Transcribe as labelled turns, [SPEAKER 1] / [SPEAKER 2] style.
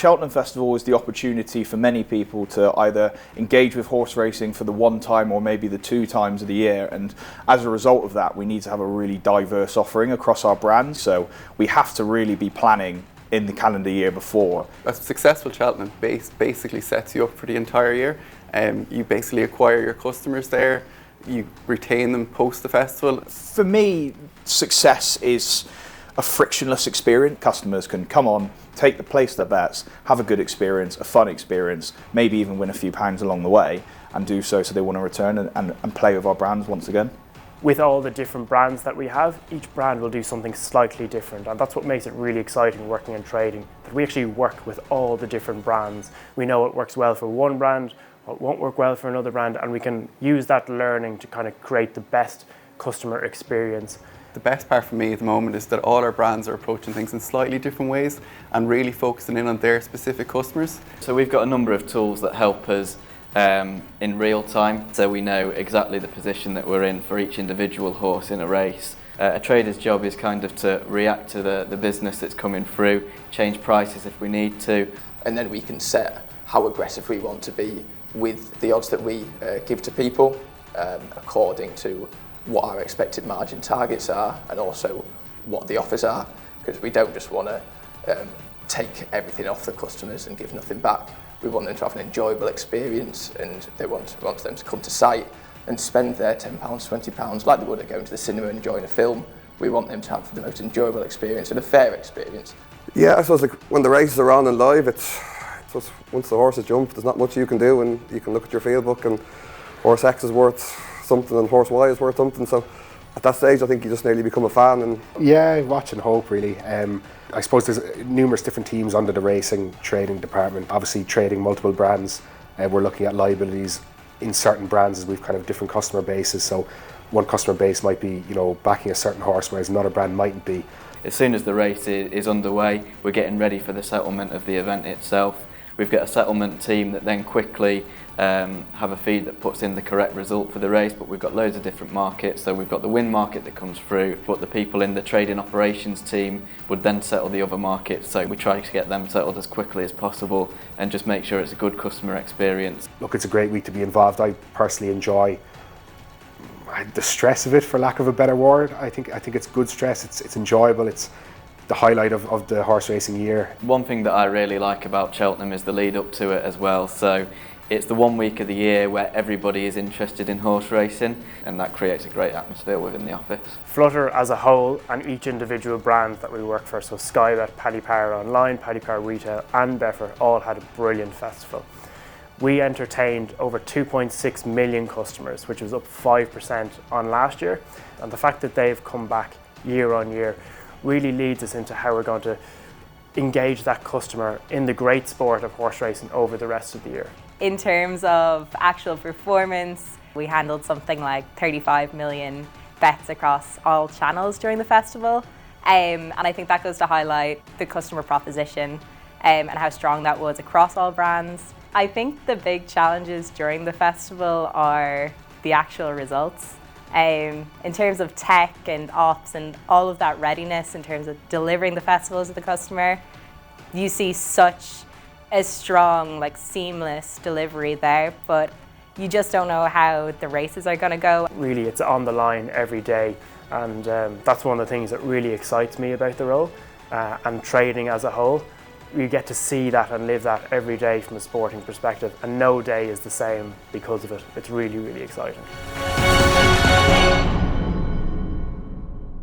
[SPEAKER 1] Cheltenham Festival is the opportunity for many people to either engage with horse racing for the one time or maybe the two times of the year, and as a result of that we need to have a really diverse offering across our brands, so we have to really be planning in the calendar year before.
[SPEAKER 2] A successful Cheltenham basically sets you up for the entire year. You basically acquire your customers there, you retain them post the festival.
[SPEAKER 1] For me, success is a frictionless experience. Customers can come on, take the place their bets, have a good experience, a fun experience, maybe even win a few pounds along the way, and do so they want to return and play with our brands once again.
[SPEAKER 3] With all the different brands that we have, each brand will do something slightly different, and that's what makes it really exciting working in trading, that we actually work with all the different brands. We know what works well for one brand, what won't work well for another brand, and we can use that learning to kind of create the best customer experience.
[SPEAKER 2] The best part for me at the moment is that all our brands are approaching things in slightly different ways and really focusing in on their specific customers.
[SPEAKER 4] So we've got a number of tools that help us in real time, so we know exactly the position that we're in for each individual horse in a race. A trader's job is kind of to react to the business that's coming through, change prices if we need to.
[SPEAKER 5] And then we can set how aggressive we want to be with the odds that we give to people according to what our expected margin targets are and also what the offers are, because we don't just want to take everything off the customers and give nothing back. We want them to have an enjoyable experience, and we want them to come to site and spend their £10, £20 like they would at going to the cinema and enjoying a film. We want them to have the most enjoyable experience and a fair experience.
[SPEAKER 6] Yeah, I suppose like when the races are on and live, it's just once the horses jump, there's not much you can do, and you can look at your field book and horse X is worth something and horse Y is worth something, so at that stage I think you just nearly become a fan. And
[SPEAKER 7] yeah, watch and hope really. I suppose there's numerous different teams under the racing trading department, obviously trading multiple brands. We're looking at liabilities in certain brands as we've kind of different customer bases, so one customer base might be, you know, backing a certain horse whereas another brand mightn't be.
[SPEAKER 4] As soon as the race is underway, we're getting ready for the settlement of the event itself. We've got a settlement team that then quickly have a feed that puts in the correct result for the race, but we've got loads of different markets. So we've got the win market that comes through, but the people in the trading operations team would then settle the other markets. So we try to get them settled as quickly as possible and just make sure it's a good customer experience.
[SPEAKER 7] Look, it's a great week to be involved. I personally enjoy the stress of it, for lack of a better word. I think it's good stress, it's enjoyable, it's the highlight of the horse racing year.
[SPEAKER 4] One thing that I really like about Cheltenham is the lead up to it as well. So it's the 1 week of the year where everybody is interested in horse racing, and that creates a great atmosphere within the office.
[SPEAKER 3] Flutter as a whole and each individual brand that we work for, so Sky Bet, Paddy Power Online, Paddy Power Retail and Beffer, all had a brilliant festival. We entertained over 2.6 million customers, which was up 5% on last year, and the fact that they've come back year on year really leads us into how we're going to engage that customer in the great sport of horse racing over the rest of the year.
[SPEAKER 8] In terms of actual performance, we handled something like 35 million bets across all channels during the festival, and I think that goes to highlight the customer proposition and how strong that was across all brands. I think the big challenges during the festival are the actual results. In terms of tech and ops and all of that readiness in terms of delivering the festivals to the customer, you see such a strong, seamless delivery there, but you just don't know how the races are going to go.
[SPEAKER 3] Really, it's on the line every day, and that's one of the things that really excites me about the role, and trading as a whole. You get to see that and live that every day from a sporting perspective, and no day is the same because of it. It's really, really exciting.